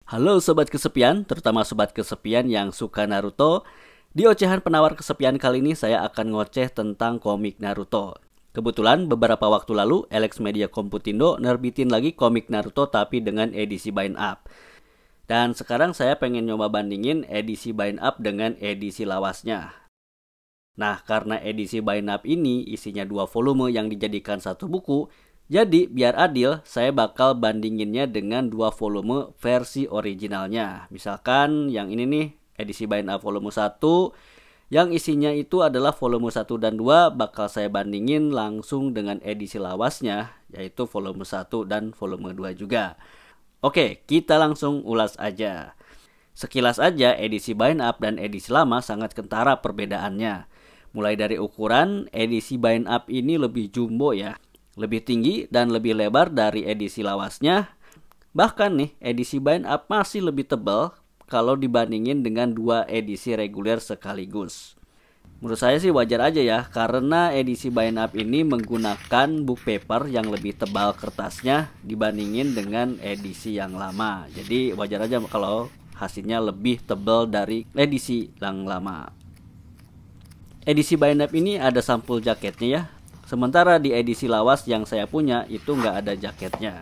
Halo Sobat Kesepian, terutama Sobat Kesepian yang suka Naruto. Di ocehan penawar kesepian kali ini saya akan ngoceh tentang komik Naruto. Kebetulan beberapa waktu lalu Alex Media Komputindo nerbitin lagi komik Naruto tapi dengan edisi bind up. Dan sekarang saya pengen nyoba bandingin edisi bind up dengan edisi lawasnya. Nah, karena edisi bind up ini isinya 2 volume yang dijadikan satu buku, jadi biar adil, saya bakal bandinginnya dengan 2 volume versi originalnya. Misalkan yang ini nih, edisi bind up volume 1, yang isinya itu adalah volume 1 dan 2, bakal saya bandingin langsung dengan edisi lawasnya, yaitu volume 1 dan volume 2 juga. Oke, kita langsung ulas aja. Sekilas aja, edisi bind up dan edisi lama sangat kentara perbedaannya. Mulai dari ukuran, edisi bind up ini lebih jumbo ya. Lebih tinggi dan lebih lebar dari edisi lawasnya. Bahkan nih, edisi bind up masih lebih tebal kalau dibandingin dengan 2 edisi reguler sekaligus. Menurut saya sih wajar aja ya, karena edisi bind up ini menggunakan book paper yang lebih tebal kertasnya dibandingin dengan edisi yang lama. Jadi wajar aja kalau hasilnya lebih tebal dari edisi yang lama. Edisi bind up ini ada sampul jaketnya ya. Sementara di edisi lawas yang saya punya itu nggak ada jaketnya.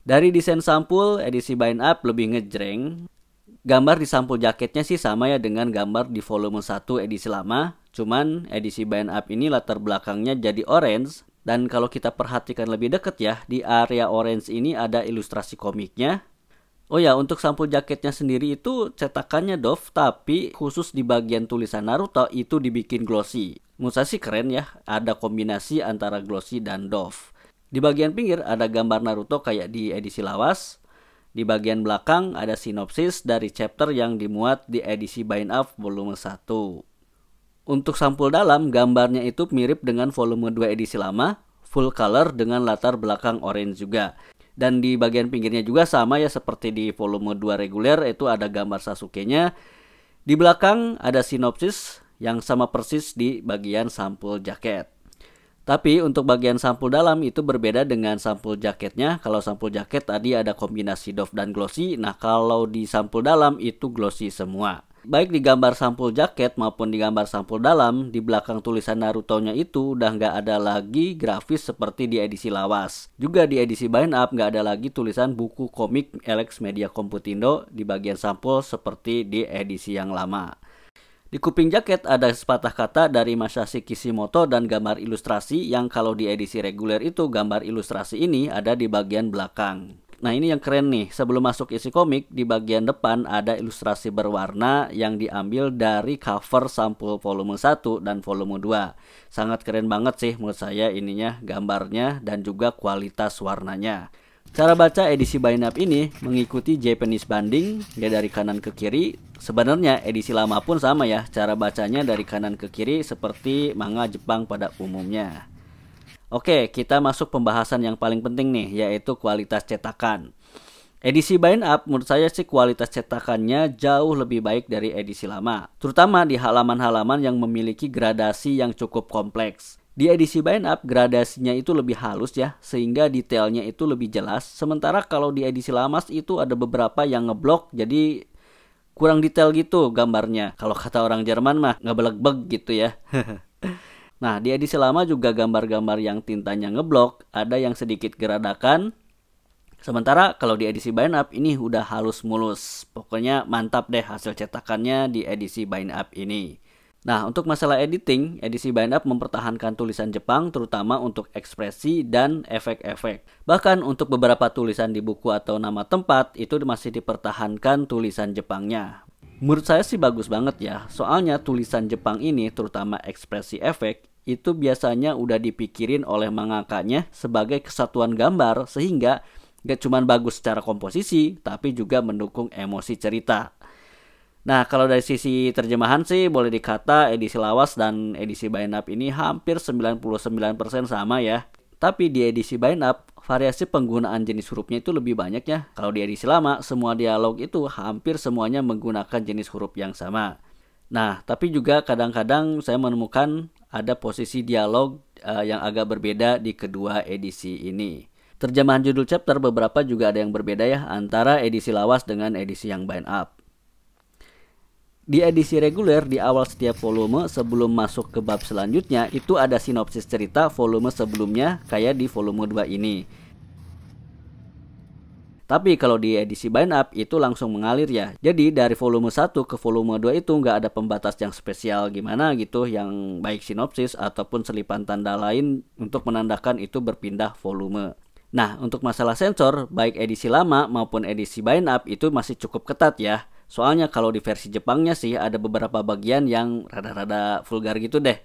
Dari desain sampul, edisi bind up lebih ngejreng. Gambar di sampul jaketnya sih sama ya dengan gambar di volume 1 edisi lama. Cuman edisi bind up ini latar belakangnya jadi orange. Dan kalau kita perhatikan lebih deket ya, di area orange ini ada ilustrasi komiknya. Oh ya, untuk sampul jaketnya sendiri itu cetakannya doff, tapi khusus di bagian tulisan Naruto itu dibikin glossy. Menurut saya sih keren ya, ada kombinasi antara glossy dan doff. Di bagian pinggir ada gambar Naruto kayak di edisi lawas. Di bagian belakang ada sinopsis dari chapter yang dimuat di edisi bind up volume 1. Untuk sampul dalam, gambarnya itu mirip dengan volume 2 edisi lama, full color dengan latar belakang orange juga. Dan di bagian pinggirnya juga sama ya seperti di volume 2 reguler, itu ada gambar Sasuke-nya. Di belakang ada sinopsis yang sama persis di bagian sampul jaket. Tapi untuk bagian sampul dalam itu berbeda dengan sampul jaketnya. Kalau sampul jaket tadi ada kombinasi doff dan glossy. Nah kalau di sampul dalam itu glossy semua. Baik di gambar sampul jaket maupun di gambar sampul dalam, di belakang tulisan Naruto-nya itu udah nggak ada lagi grafis seperti di edisi lawas. Juga di edisi bind up nggak ada lagi tulisan buku komik Alex Media Komputindo di bagian sampul seperti di edisi yang lama. Di kuping jaket ada sepatah kata dari Masashi Kishimoto dan gambar ilustrasi yang kalau di edisi reguler itu gambar ilustrasi ini ada di bagian belakang. Nah ini yang keren nih, sebelum masuk isi komik, di bagian depan ada ilustrasi berwarna yang diambil dari cover sampul volume 1 dan volume 2. Sangat keren banget sih menurut saya ininya, gambarnya dan juga kualitas warnanya. Cara baca edisi bind up ini mengikuti Japanese binding, ya dari kanan ke kiri. Sebenarnya edisi lama pun sama ya, cara bacanya dari kanan ke kiri seperti manga Jepang pada umumnya. Oke, kita masuk pembahasan yang paling penting nih, yaitu kualitas cetakan. Edisi bind up menurut saya sih kualitas cetakannya jauh lebih baik dari edisi lama. Terutama di halaman-halaman yang memiliki gradasi yang cukup kompleks. Di edisi bind up gradasinya itu lebih halus ya, sehingga detailnya itu lebih jelas. Sementara kalau di edisi lama itu ada beberapa yang ngeblok, jadi kurang detail gitu gambarnya. Kalau kata orang Jerman mah ngebeleg-beg gitu ya. Nah, di edisi lama juga gambar-gambar yang tintanya ngeblok, ada yang sedikit geradakan. Sementara kalau di edisi bind up ini udah halus mulus. Pokoknya mantap deh hasil cetakannya di edisi bind up ini. Nah, untuk masalah editing, edisi bind up mempertahankan tulisan Jepang terutama untuk ekspresi dan efek-efek. Bahkan untuk beberapa tulisan di buku atau nama tempat itu masih dipertahankan tulisan Jepangnya. Menurut saya sih bagus banget ya, soalnya tulisan Jepang ini terutama ekspresi efek itu biasanya udah dipikirin oleh mangakanya sebagai kesatuan gambar sehingga gak cuma bagus secara komposisi tapi juga mendukung emosi cerita. Nah kalau dari sisi terjemahan sih boleh dikata edisi lawas dan edisi bind up ini hampir 99% sama ya. Tapi di edisi bind up variasi penggunaan jenis hurufnya itu lebih banyak ya. Kalau di edisi lama semua dialog itu hampir semuanya menggunakan jenis huruf yang sama. Nah, tapi juga kadang-kadang saya menemukan ada posisi dialog yang agak berbeda di kedua edisi ini. Terjemahan judul chapter beberapa juga ada yang berbeda ya antara edisi lawas dengan edisi yang bind up. Di edisi reguler di awal setiap volume sebelum masuk ke bab selanjutnya itu ada sinopsis cerita volume sebelumnya kayak di volume 2 ini. Tapi kalau di edisi bind up itu langsung mengalir ya. Jadi dari volume 1 ke volume 2 itu nggak ada pembatas yang spesial gimana gitu yang baik sinopsis ataupun selipan tanda lain untuk menandakan itu berpindah volume. Nah untuk masalah sensor baik edisi lama maupun edisi bind up itu masih cukup ketat ya. Soalnya kalau di versi Jepangnya sih ada beberapa bagian yang rada-rada vulgar gitu deh.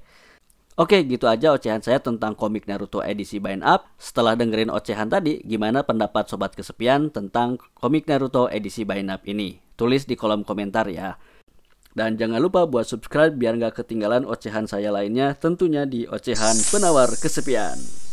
Oke, gitu aja ocehan saya tentang komik Naruto edisi bind up. Setelah dengerin ocehan tadi, gimana pendapat sobat kesepian tentang komik Naruto edisi bind up ini? Tulis di kolom komentar ya. Dan jangan lupa buat subscribe biar nggak ketinggalan ocehan saya lainnya, tentunya di Ocehan Penawar Kesepian.